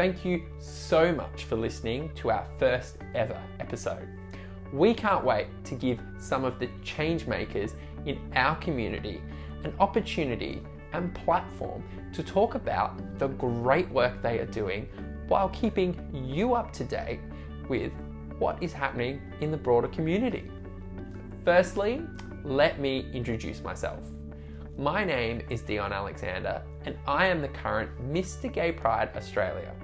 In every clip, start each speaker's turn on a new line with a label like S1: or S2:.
S1: Thank you so much for listening to our first ever episode. We can't wait to give some of the change makers in our community an opportunity and platform to talk about the great work they are doing while keeping you up to date with what is happening in the broader community. Firstly, let me introduce myself. My name is Dion Alexander and I am the current Mr. Gay Pride Australia.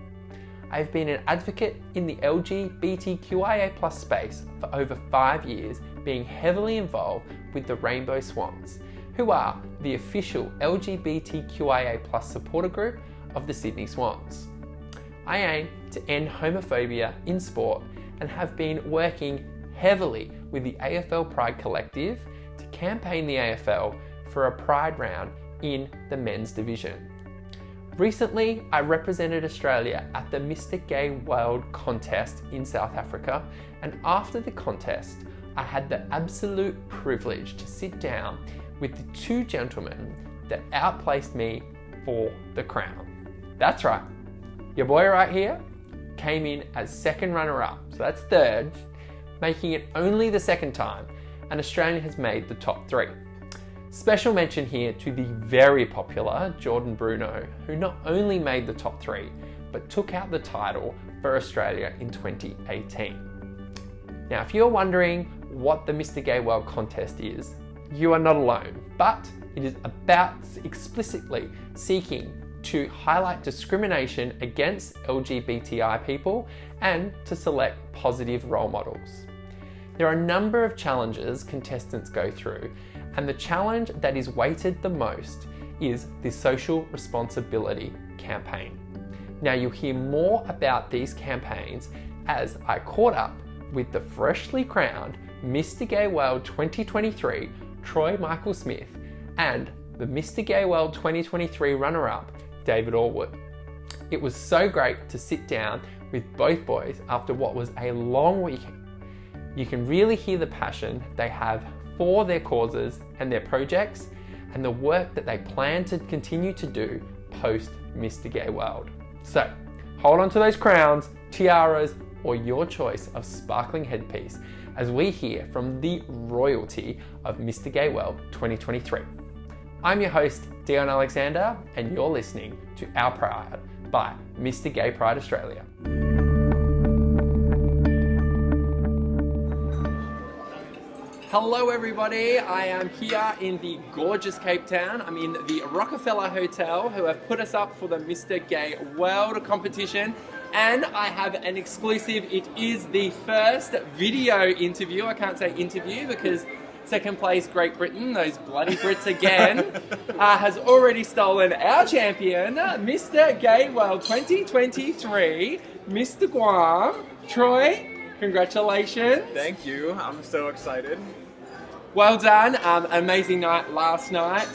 S1: I've been an advocate in the LGBTQIA+ space for over 5 years, being heavily involved with the Rainbow Swans, who are the official LGBTQIA+ supporter group of the Sydney Swans. I aim to end homophobia in sport and have been working heavily with the AFL Pride Collective to campaign the AFL for a Pride round in the men's division. Recently, I represented Australia at the Mr. Gay World contest in South Africa, and after the contest, I had the absolute privilege to sit down with the two gentlemen that outplaced me for the crown. That's right, your boy right here came in as second runner-up, so that's third, making it only the second time an Australian has made the top 3. Special mention here to the very popular Jordan Bruno, who not only made the top 3, but took out the title for Australia in 2018. Now, if you're wondering what the Mr. Gay World contest is, you are not alone, but it is about explicitly seeking to highlight discrimination against LGBTI people and to select positive role models. There are a number of challenges contestants go through, and the challenge that is weighted the most is the social responsibility campaign. Now, you'll hear more about these campaigns as I caught up with the freshly crowned Mr. Gay World 2023, Troy Michael Smith, and the Mr. Gay World 2023 runner-up, David Allwood. It was so great to sit down with both boys after what was a long weekend. You can really hear the passion they have for their causes and their projects and the work that they plan to continue to do post Mr. Gay World. So hold on to those crowns, tiaras, or your choice of sparkling headpiece as we hear from the royalty of Mr. Gay World 2023. I'm your host, Dion Alexander, and you're listening to Our Pride by Mr. Gay Pride Australia. Hello everybody, I am here in the gorgeous Cape Town. I'm in the Rockefeller Hotel, who have put us up for the Mr. Gay World competition, and I have an exclusive. It is the first video interview. I can't say interview because second place Great Britain, those bloody Brits again, has already stolen our champion, Mr. Gay World 2023, Mr. Guam. Troy, congratulations.
S2: Thank you. I'm so excited.
S1: Well done. Amazing night last night.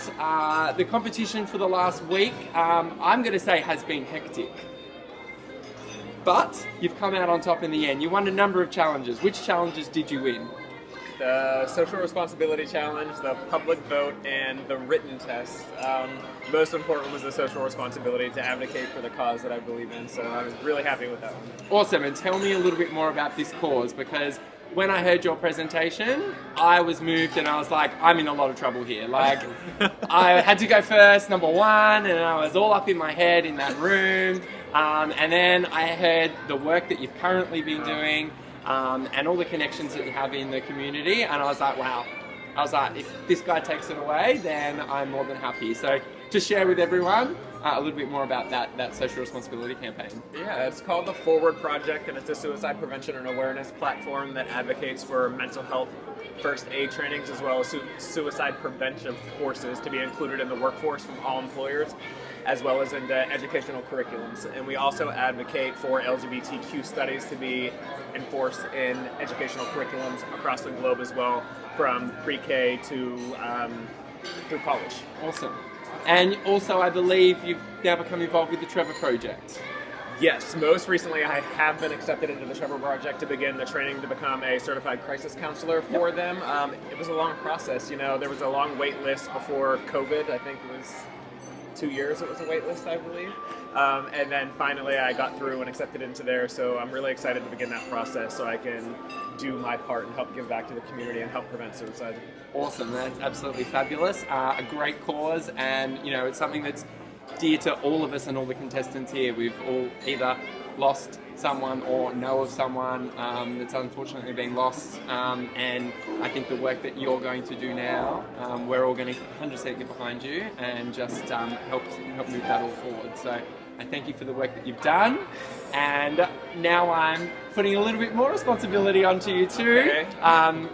S1: The competition for the last week, I'm going to say, has been hectic. But you've come out on top in the end. You won a number of challenges. Which challenges did you win?
S2: The social responsibility challenge, the public vote, and the written test. Most important was the social responsibility to advocate for the cause that I believe in, so I was really happy with that one.
S1: Awesome, and tell me a little bit more about this cause, because when I heard your presentation, I was moved and I was like, I'm in a lot of trouble here. Like, I had to go first, number 1, and I was all up in my head in that room. And then I heard the work that you've currently been doing, and all the connections that you have in the community, and I was like, wow. I was like, if this guy takes it away, then I'm more than happy. So to share with everyone a little bit more about that social responsibility campaign.
S2: Yeah, it's called the Forward Project, and it's a suicide prevention and awareness platform that advocates for mental health first aid trainings as well as suicide prevention courses to be included in the workforce from all employers, as well as into educational curriculums. And we also advocate for LGBTQ studies to be enforced in educational curriculums across the globe as well, from pre-K to through college.
S1: Awesome. And also, I believe you've now become involved with the Trevor Project.
S2: Yes, most recently I have been accepted into the Trevor Project to begin the training to become a certified crisis counselor for them. It was a long process, you know, there was a long wait list before COVID. I think it was 2 years it was a wait list, I believe. And then finally I got through and accepted into there, so I'm really excited to begin that process so I can do my part and help give back to the community and help prevent suicide.
S3: Awesome, that's absolutely fabulous. A great cause, and it's something that's dear to all of us and all the contestants here. We've all either lost someone or know of someone that's unfortunately been lost, and I think the work that you're going to do now, we're all going to 100% get behind you and just help move that all forward. So I thank you for the work that you've done, and now I'm putting a little bit more responsibility onto you too,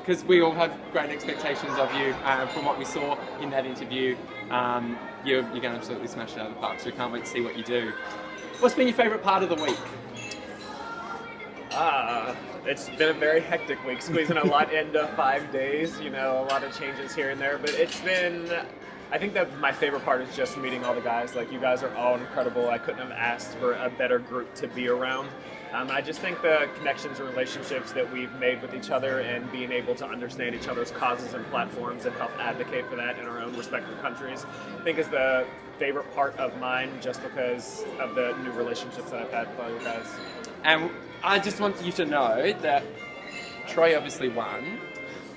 S3: because we all have great expectations of you from what we saw in that interview. You're going to absolutely smash it out of the park, so we can't wait to see what you do. What's been your favourite part of the week?
S2: It's been a very hectic week, squeezing a lot into 5 days, a lot of changes here and there, but it's been, I think that my favorite part is just meeting all the guys. Like, you guys are all incredible. I couldn't have asked for a better group to be around. I just think the connections and relationships that we've made with each other and being able to understand each other's causes and platforms and help advocate for that in our own respective countries, I think is the favorite part of mine, just because of the new relationships that I've had with all you guys.
S3: And I just want you to know that Troy obviously won.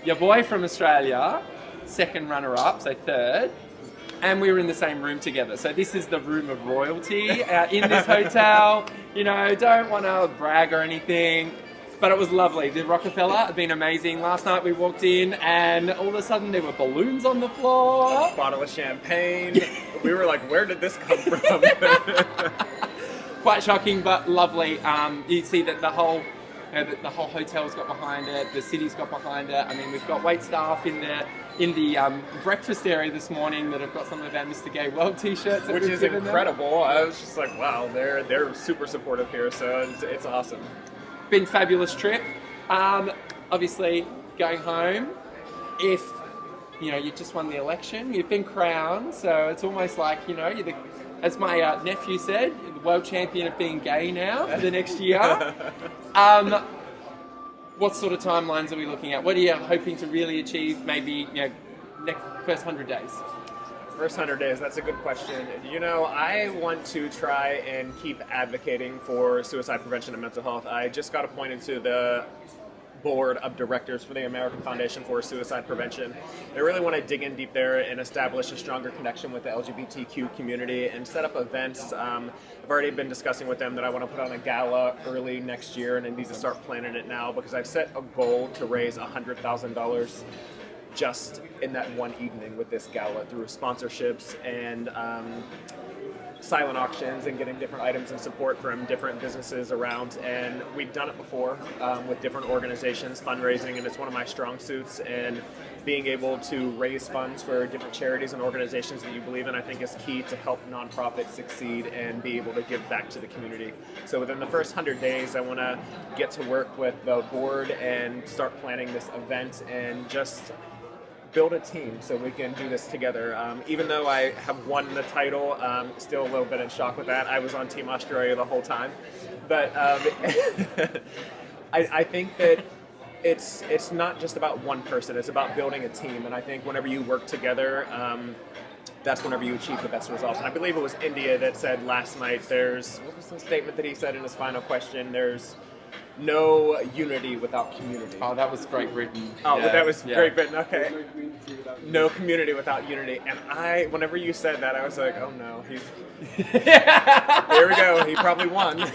S3: Your boy from Australia, second runner-up, so third. And we were in the same room together. So this is the room of royalty in this hotel. Don't want to brag or anything, but it was lovely. The Rockefeller had been amazing. Last night we walked in and all of a sudden there were balloons on the floor.
S2: A bottle of champagne. We were like, where did this come from?
S3: Quite shocking, but lovely. You see that the whole hotel's got behind it. The city's got behind it. I mean, we've got wait staff in the breakfast area this morning that have got some of our Mr. Gay World t-shirts,
S2: which is incredible. I was just like, wow, they're super supportive here, so it's awesome.
S3: Been a fabulous trip. Obviously, going home. If you just won the election, you've been crowned, so it's almost like you're the, as my nephew said, the world champion of being gay now for the next year. What sort of timelines are we looking at? What are you hoping to really achieve, maybe, first 100 days?
S2: First 100 days, that's a good question. I want to try and keep advocating for suicide prevention and mental health. I just got appointed to the board of directors for the American Foundation for Suicide Prevention. I really want to dig in deep there and establish a stronger connection with the LGBTQ community and set up events. I've already been discussing with them that I want to put on a gala early next year, and I need to start planning it now because I've set a goal to raise $100,000 just in that one evening with this gala through sponsorships and silent auctions and getting different items and support from different businesses around. And we've done it before with different organizations, fundraising, and it's one of my strong suits. And being able to raise funds for different charities and organizations that you believe in, I think, is key to help nonprofits succeed and be able to give back to the community. So within the first 100 days, I want to get to work with the board and start planning this event and just build a team so we can do this together. Even though I have won the title, still a little bit in shock with that. I was on Team Australia the whole time. But I think that it's not just about one person, it's about building a team. And I think whenever you work together, that's whenever you achieve the best results. And I believe it was India that said last night, what was the statement that he said in his final question? There's no unity without community.
S3: Oh, that was Great Britain.
S2: Oh, yeah, that was Great Britain, okay. No community without unity. And whenever you said that, I was like, oh no, here we go, he probably won.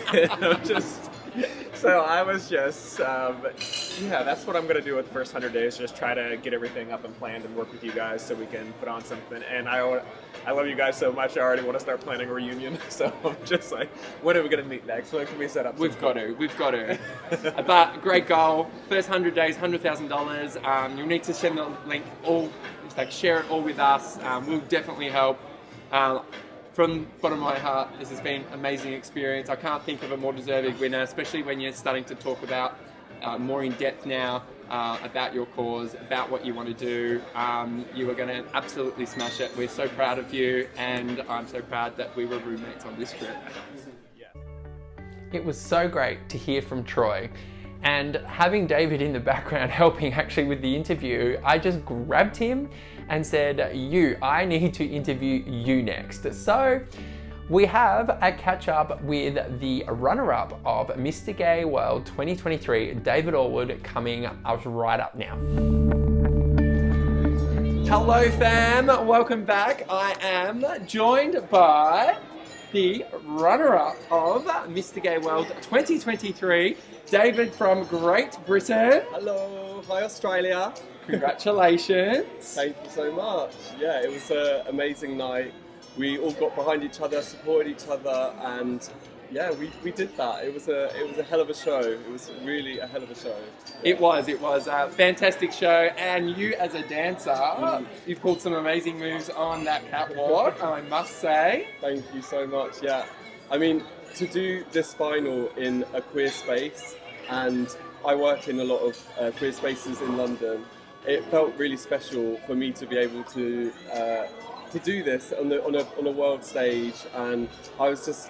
S2: So I was just, that's what I'm going to do with the first 100 days, just try to get everything up and planned and work with you guys so we can put on something. And I love you guys so much, I already want to start planning a reunion. So I'm just like, when are we going to meet next? When can we set up
S3: We've got to. But great goal, first 100 days, $100,000. You'll need to send the link, share it all with us. We'll definitely help. From the bottom of my heart, this has been an amazing experience. I can't think of a more deserving winner, especially when you're starting to talk about more in depth now about your cause, about what you want to do. You are going to absolutely smash it. We're so proud of you, and I'm so proud that we were roommates on this trip.
S1: It was so great to hear from Troy. And having David in the background helping actually with the interview, I just grabbed him and said, I need to interview you next. So We have a catch up with the runner-up of Mr. Gay World 2023, David Allwood, coming up right up now. Hello fam, welcome back. I am joined by the runner-up of Mr. Gay World 2023, David from Great Britain.
S4: Hello, hi Australia.
S1: Congratulations.
S4: Thank you so much. Yeah, it was an amazing night. We all got behind each other, supported each other, and yeah, we did that. It was a hell of a show. It was really a hell of a show.
S1: It was a fantastic show, and you as a dancer, you pulled some amazing moves on that catwalk, I must say.
S4: Thank you so much. Yeah, I mean, to do this final in a queer space, and I work in a lot of queer spaces in London, it felt really special for me to be able to do this on a world stage, and I was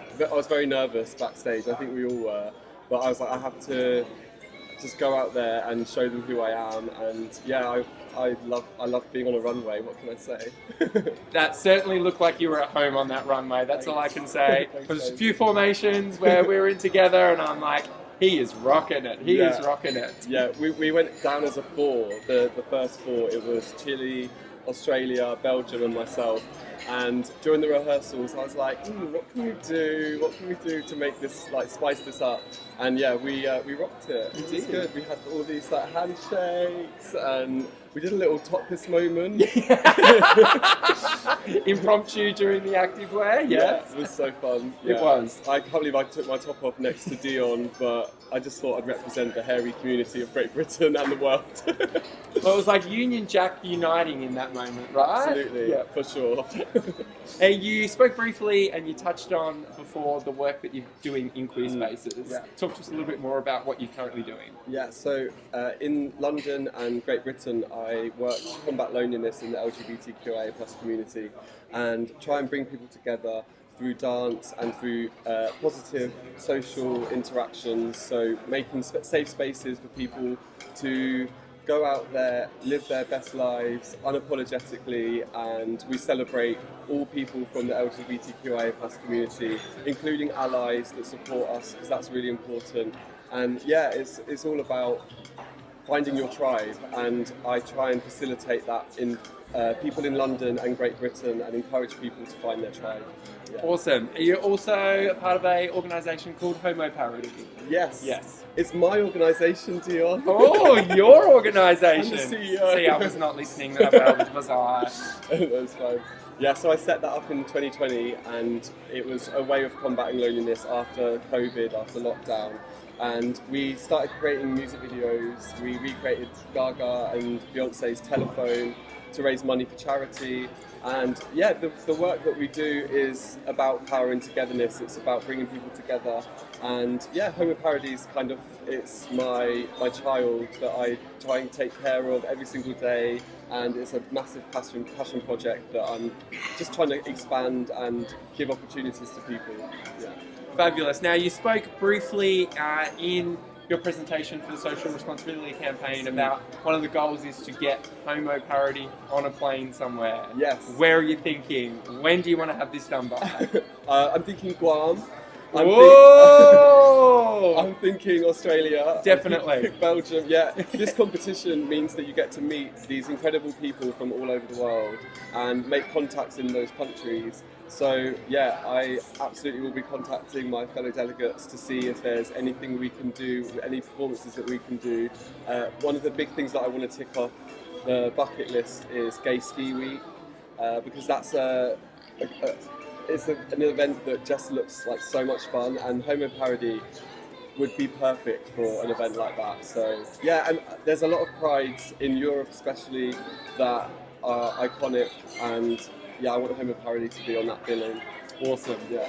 S4: very nervous backstage. I think we all were, but I was like, I have to just go out there and show them who I am. And yeah, I love being on a runway. What can I say?
S1: That certainly looked like you were at home on that runway. That's all I can say. There's a few formations where we were in together, and I'm like, he is rocking it. He is rocking it.
S4: Yeah, we went down as a four. The first four. It was Chile, Australia, Belgium, and myself. And during the rehearsals, I was like, what can we do? What can we do to make this, like, spice this up? And yeah, we rocked it. It was good. We had all these like handshakes, and we did a little topless moment.
S1: Impromptu during the active wear, yes.
S4: Yeah, it was so fun. Yeah.
S1: It was.
S4: I can't believe I took my top off next to Dion, but I just thought I'd represent the hairy community of Great Britain and the world.
S1: Well, it was like Union Jack uniting in that moment, right?
S4: Absolutely, yeah, for sure.
S1: Hey, you spoke briefly and you touched on before the work that you're doing in queer spaces.
S4: Yeah.
S1: Talk to us a little bit more about what you're currently doing.
S4: Yeah, so in London and Great Britain, I work to combat loneliness in the LGBTQIA+ community and try and bring people together through dance and through positive social interactions. So making safe spaces for people to go out there, live their best lives unapologetically, and we celebrate all people from the LGBTQIA+ community, including allies that support us, because that's really important. And yeah, it's all about finding your tribe, and I try and facilitate that in people in London and Great Britain, and encourage people to find their tribe. Yeah.
S1: Awesome. Are you also part of an organisation called Homo Parody?
S4: Yes.
S1: Yes.
S4: It's my organisation, Dion.
S1: Oh, your organisation.
S4: I'm the CEO.
S1: See, I was not listening. That was I.
S4: That's fine. Yeah, so I set that up in 2020, and it was a way of combating loneliness after COVID, after lockdown. And we started creating music videos. We recreated Gaga and Beyonce's Telephone to raise money for charity. And yeah, the work that we do is about power and togetherness. It's about bringing people together. And yeah, Homo Parody is kind of, it's my child that I try and take care of every single day. And it's a massive passion project that I'm just trying to expand and give opportunities to people. Yeah.
S1: Fabulous. Now, you spoke briefly in your presentation for the social responsibility campaign about one of the goals is to get Homo Parody on a plane somewhere.
S4: Yes.
S1: Where are you thinking? When do you want to have this done by?
S4: I'm thinking Guam. I'm thinking Australia.
S1: Definitely.
S4: I'm thinking Belgium. Yeah, this competition means that you get to meet these incredible people from all over the world and make contacts in those countries. So yeah, I absolutely will be contacting my fellow delegates to see if there's anything we can do, any performances that we can do. One of the big things that I want to tick off the bucket list is Gay Ski Week, because that's it's an event that just looks like so much fun, and Homo Parody would be perfect for an event like that. So yeah, and there's a lot of prides in Europe especially that are iconic, and yeah, I want Homo Parody to be on that billing.
S1: Awesome.
S4: Yeah.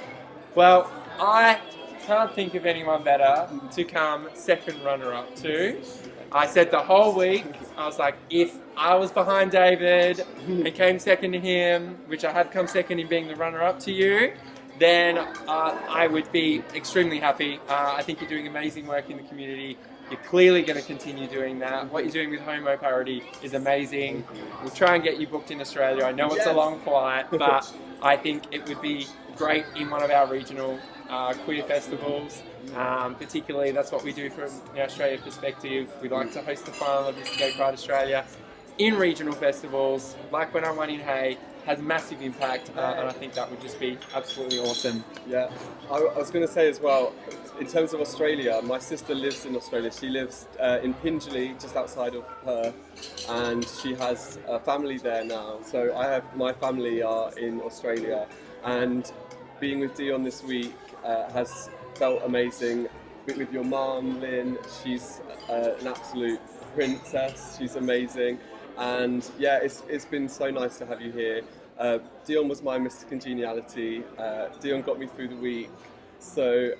S1: Well, I can't think of anyone better to come second runner-up to. I said the whole week, I was like, if I was behind David and came second to him, which I have come second in being the runner-up to you, then I would be extremely happy. I think you're doing amazing work in the community. You're clearly going to continue doing that. What you're doing with Homo Parody is amazing. We'll try and get you booked in Australia. I know it's a long flight, but I think it would be
S3: great in one of our regional queer festivals. Particularly, that's what we do from the Australia perspective. We like to host the final of Mr. Gay Pride Australia in regional festivals, like when I won in Hay, has massive impact, and I think that would just be absolutely awesome.
S4: Yeah, I was going to say as well, in terms of Australia, my sister lives in Australia. She lives in Pingelly, just outside of Perth, and she has a family there now. So my family are in Australia, and being with Dion this week has felt amazing. With your mum, Lynn, she's an absolute princess. She's amazing. And yeah, it's been so nice to have you here. Dion was my Mr. Congeniality. Dion got me through the week. So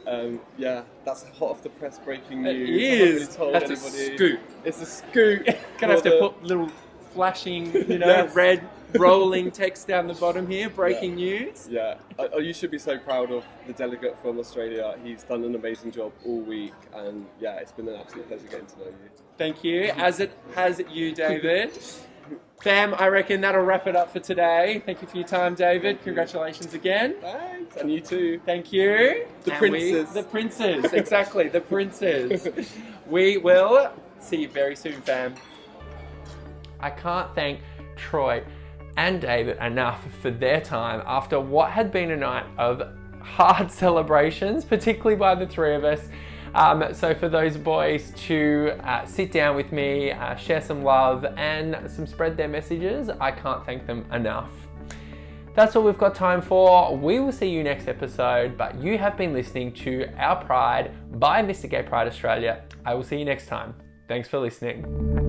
S4: yeah, that's hot off the press breaking news.
S3: It is.
S4: I haven't really told
S3: That's
S4: anybody.
S3: a scoop.
S4: It's a scoop.
S3: Gonna have to put little flashing,
S4: Yes.
S3: red rolling text down the bottom here. Breaking news.
S4: Yeah, you should be so proud of the delegate from Australia. He's done an amazing job all week, and yeah, it's been an absolute pleasure getting to know you.
S3: Thank you. As it has you, David. Fam, I reckon that'll wrap it up for today. Thank you for your time, David. Congratulations again.
S4: Thanks, and you too.
S3: Thank you.
S4: The
S3: And
S4: princes.
S3: The princes, exactly, the princes. We will see you very soon, fam.
S1: I can't thank Troy and David enough for their time after what had been a night of hard celebrations, particularly by the three of us. So for those boys to sit down with me, share some love and spread their messages, I can't thank them enough. That's all we've got time for. We will see you next episode, but you have been listening to Our Pride by Mr. Gay Pride Australia. I will see you next time. Thanks for listening.